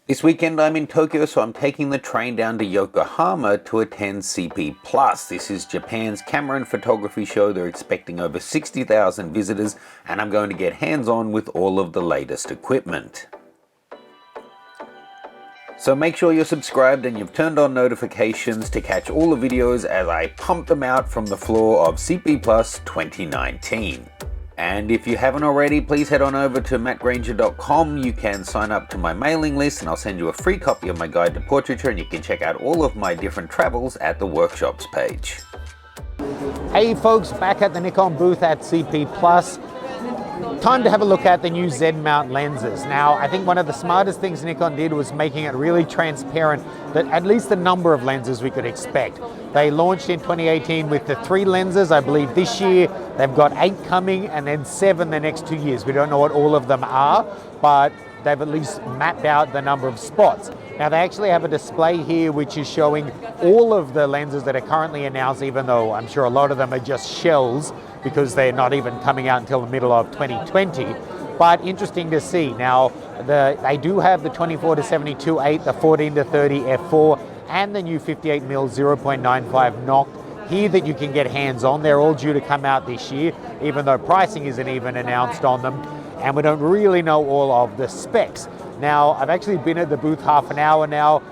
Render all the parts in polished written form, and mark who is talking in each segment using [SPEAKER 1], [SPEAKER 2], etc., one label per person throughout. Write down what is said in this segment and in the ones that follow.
[SPEAKER 1] This weekend I'm in Tokyo, so I'm taking the train down to Yokohama to attend CP+. This is Japan's camera and photography show. They're expecting over 60,000 visitors, and I'm going to get hands-on with all of the latest equipment. So make sure you're subscribed and you've turned on notifications to catch all the videos as I pump them out from the floor of CP+ 2019. And if you haven't already, please head on over to mattgranger.com. You can sign up to my mailing list and I'll send you a free copy of my guide to portraiture, and you can check out all of my different travels at the workshops page.
[SPEAKER 2] Hey folks, back at the Nikon booth at CP+. Time to have a look at the new Z-mount lenses. Now, I think one of the smartest things Nikon did was making it really transparent that at least the number of lenses we could expect. They launched in 2018 with the 3 lenses. I believe this year they've got 8 coming and then 7 the next 2 years. We don't know what all of them are, but they've at least mapped out the number of spots. Now they actually have a display here which is showing all of the lenses that are currently announced, even though I'm sure a lot of them are just shells because they're not even coming out until the middle of 2020. But interesting to see. Now they do have the 24-70 2.8, the 14-30 f4, and the new 58mm 0.95 NOCT here that you can get hands on. They're all due to come out this year, even though pricing isn't even announced on them, and we don't really know all of the specs. Now, I've actually been at the booth half an hour now.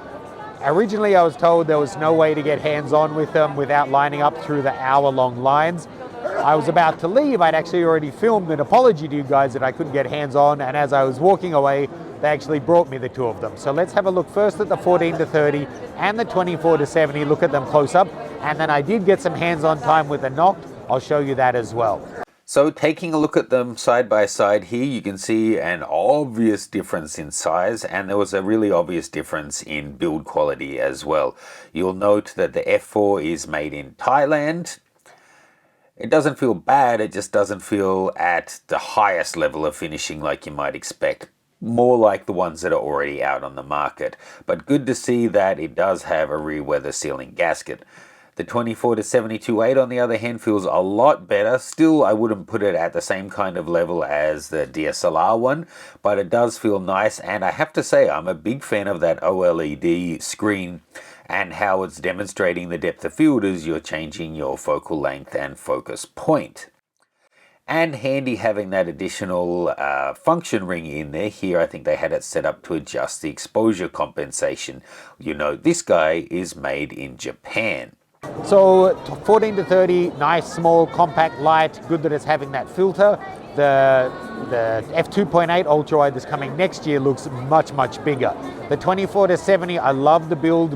[SPEAKER 2] Originally, I was told there was no way to get hands-on with them without lining up through the hour-long lines. I was about to leave. I'd actually already filmed an apology to you guys that I couldn't get hands-on, and as I was walking away, they actually brought me the 2 of them. So let's have a look first at the 14-30 and the 24-70, look at them close up, and then I did get some hands-on time with the NOCT. I'll show you that as well.
[SPEAKER 1] So taking a look at them side by side here, you can see an obvious difference in size, and there was a really obvious difference in build quality as well. You'll note that the f4 is made in Thailand. It doesn't feel bad, it just doesn't feel at the highest level of finishing like you might expect. More like the ones that are already out on the market. But good to see that it does have a rear weather sealing gasket. The 24-70 2.8 on the other hand feels a lot better. Still, I wouldn't put it at the same kind of level as the DSLR one, but it does feel nice, and I have to say I'm a big fan of that OLED screen and how it's demonstrating the depth of field as you're changing your focal length and focus point. And handy having that additional function ring in there. Here I think they had it set up to adjust the exposure compensation. You know, this guy is made in Japan.
[SPEAKER 2] So 14-30, nice, small, compact, light, good that it's having that filter. The f2.8 ultra wide that's coming next year looks much, much bigger. The 24-70, I love the build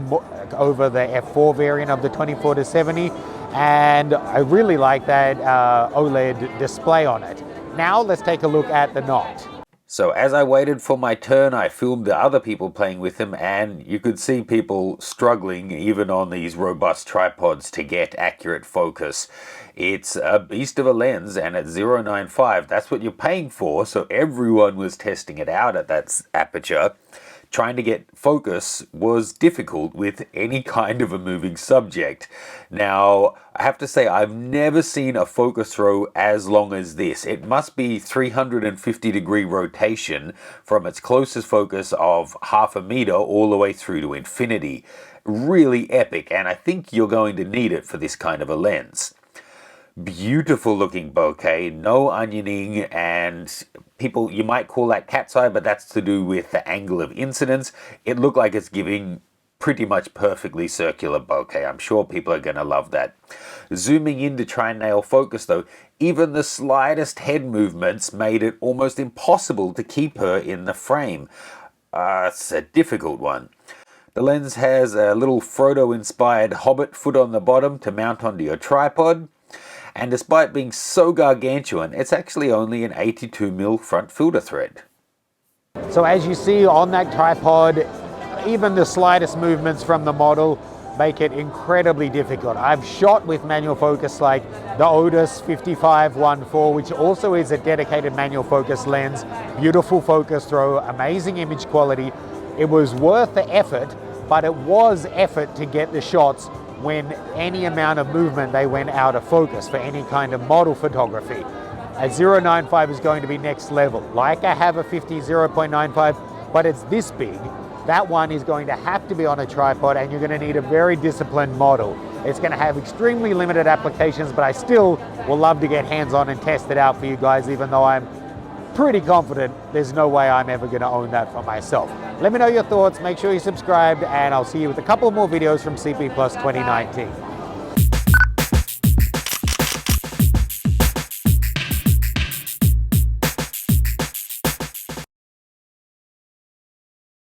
[SPEAKER 2] over the f4 variant of the 24-70, and I really like that OLED display on it. Now let's take a look at the NOCT.
[SPEAKER 1] So as I waited for my turn, I filmed the other people playing with them, and you could see people struggling even on these robust tripods to get accurate focus. It's a beast of a lens, and at 0.95, that's what you're paying for, so everyone was testing it out at that aperture. Trying to get focus was difficult with any kind of a moving subject. Now, I have to say, I've never seen a focus throw as long as this. It must be 350-degree rotation from its closest focus of 0.5 meter all the way through to infinity. Really epic, and I think you're going to need it for this kind of a lens. Beautiful looking bokeh, no onioning, and people, you might call that cat's eye, but that's to do with the angle of incidence. It looked like it's giving pretty much perfectly circular bokeh. I'm sure people are going to love that. Zooming in to try and nail focus though, even the slightest head movements made it almost impossible to keep her in the frame. It's a difficult one. The lens has a little Frodo-inspired hobbit foot on the bottom to mount onto your tripod. And despite being so gargantuan, it's actually only an 82mm front filter thread.
[SPEAKER 2] So as you see on that tripod, even the slightest movements from the model make it incredibly difficult. I've shot with manual focus like the Otis 55-1.4, which also is a dedicated manual focus lens. Beautiful focus throw, amazing image quality. It was worth the effort, but it was effort to get the shots when any amount of movement they went out of focus for any kind of model photography. A 0.95 is going to be next level. Like I have a 50 0.95, but it's this big. that one is going to have to be on a tripod, and you're going to need a very disciplined model. It's going to have extremely limited applications, but I still will love to get hands-on and test it out for you guys, even though I'm pretty confident there's no way I'm ever going to own that for myself. Let me know your thoughts, make sure you subscribe, and I'll see you with a couple more videos from CP Plus 2019.